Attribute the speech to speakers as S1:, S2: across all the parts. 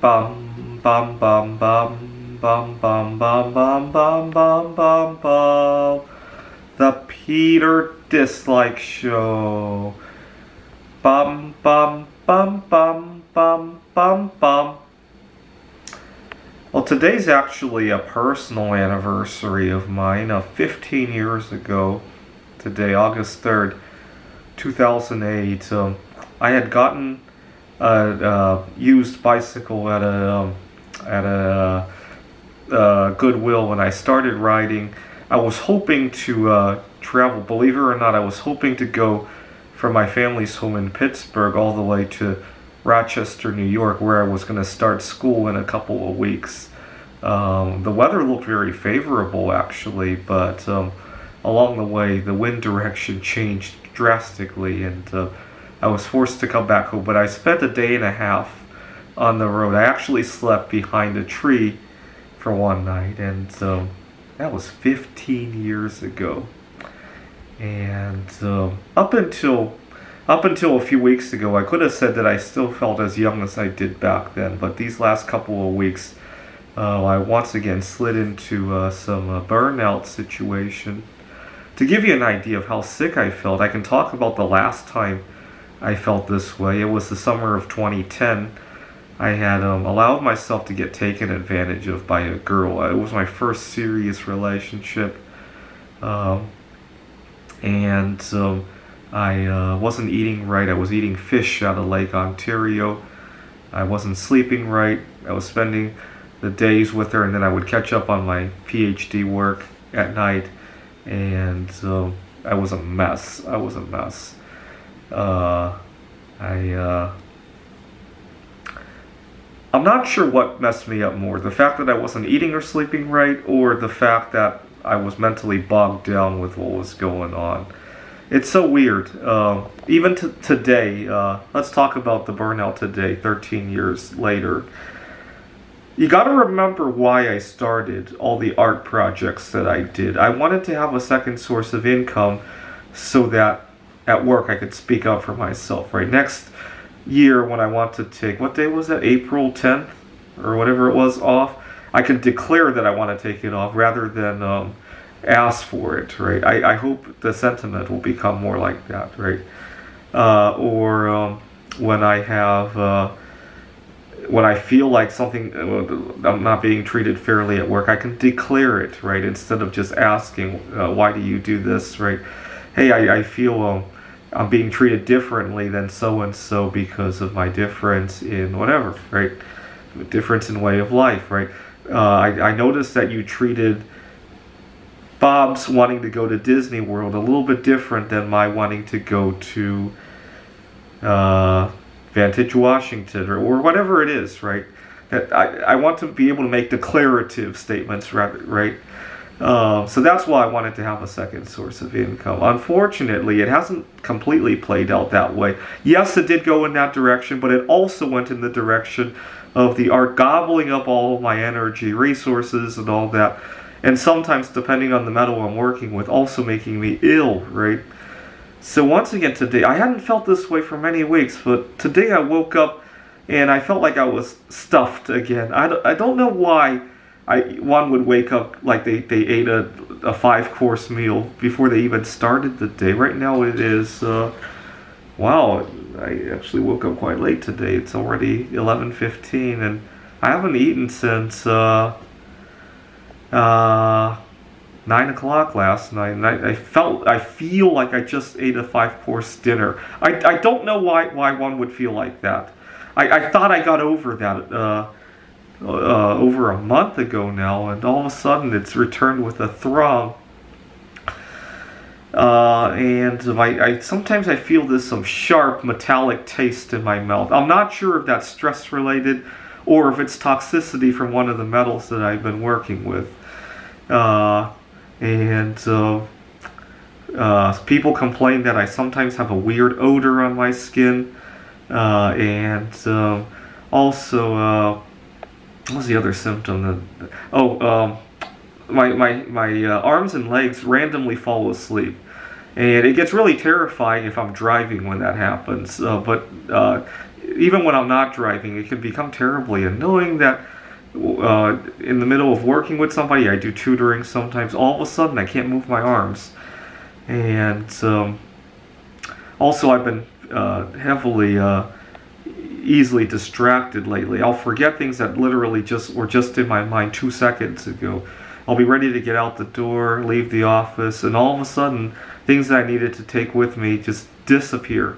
S1: Bum bum bum bum bum bum bum bum bum bum bum bum. The Peter Dislike Show. Bum bum bum bum bum bum bum. Well, today's actually a personal anniversary of mine. 15 years ago, today, August 3rd, 2008, I had gotten a used bicycle at a Goodwill when I started riding. I was hoping to travel. Believe it or not, I was hoping to go from my family's home in Pittsburgh all the way to Rochester, New York, where I was going to start school in a couple of weeks. The weather looked very favorable, actually, but along the way, the wind direction changed drastically, and I was forced to come back home. But I spent a day and a half on the road. I actually slept behind a tree for one night, and that was 15 years ago. And up until a few weeks ago, I could have said that I still felt as young as I did back then. But these last couple of weeks, I once again slid into some burnout situation. To give you an idea of how sick I felt, I can talk about the last time I felt this way. It was the summer of 2010. I had allowed myself to get taken advantage of by a girl. It was my first serious relationship. And I wasn't eating right. I was eating fish out of Lake Ontario. I wasn't sleeping right. I was spending the days with her, and then I would catch up on my PhD work at night. And I was a mess. I was a mess. I'm not sure what messed me up more, the fact that I wasn't eating or sleeping right, or the fact that I was mentally bogged down with what was going on. It's so weird. Even today, let's talk about the burnout today, 13 years later. You gotta remember why I started all the art projects that I did. I wanted to have a second source of income so that at work I could speak up for myself, right? Next year when I want to take, what day was that? April 10th or whatever it was off, I could declare that I want to take it off rather than ask for it, right? I hope the sentiment will become more like that, right? Or when I have when I feel like something, I'm not being treated fairly at work, I can declare it, right? Instead of just asking, why do you do this, right? Hey, I feel I'm being treated differently than so-and-so because of my difference in whatever, right? Difference in way of life, right? I noticed that you treated Bob's wanting to go to Disney World a little bit different than my wanting to go to Vantage, Washington, or whatever it is, right? That I want to be able to make declarative statements, right? So that's why I wanted to have a second source of income. Unfortunately, it hasn't completely played out that way. Yes, it did go in that direction, but it also went in the direction of the art gobbling up all of my energy, resources, and all that. And sometimes, depending on the metal I'm working with, also making me ill, right? So once again today, I hadn't felt this way for many weeks, but today I woke up and I felt like I was stuffed again. I don't know why one would wake up like they ate a 5-course meal before they even started the day. Right now it is, wow, I actually woke up quite late today. It's already 11:15 and I haven't eaten since 9 o'clock last night, and I feel like I just ate a 5-course dinner. I don't know why one would feel like that. I thought I got over that over a month ago now, and all of a sudden it's returned with a throng. And I sometimes I feel this some sharp metallic taste in my mouth. I'm not sure if that's stress related or if it's toxicity from one of the metals that I've been working with. People complain that I sometimes have a weird odor on my skin, also, what's the other symptom? My arms and legs randomly fall asleep, and it gets really terrifying if I'm driving when that happens. But even when I'm not driving, it can become terribly annoying that in the middle of working with somebody, I do tutoring sometimes, all of a sudden I can't move my arms. And also I've been heavily easily distracted lately. I'll forget things that literally were just in my mind 2 seconds ago. I'll be ready to get out the door, leave the office, and all of a sudden things that I needed to take with me just disappear.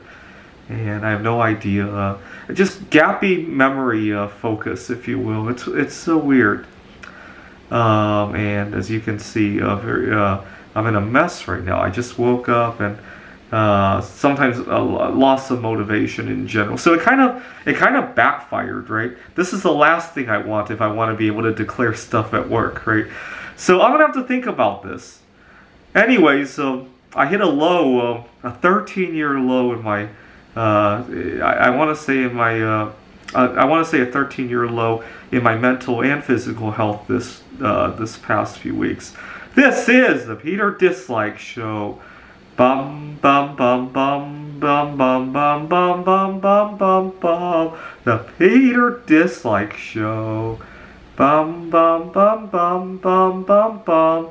S1: And I have no idea. Just gappy memory focus, if you will. It's so weird. And as you can see, I'm in a mess right now. I just woke up and sometimes loss of motivation in general. So it kind of backfired, right? This is the last thing I want if I want to be able to declare stuff at work, right? So I'm gonna have to think about this. Anyways, I hit a low, a 13-year low in my. I want to say in my. I want to say a 13-year low in my mental and physical health this past few weeks. This is the Peter Dislike Show. Bum bum bum bum bum bum bum bum bum bum bum bum. The Peter Dislike Show. Bum bum bum bum bum bum bum.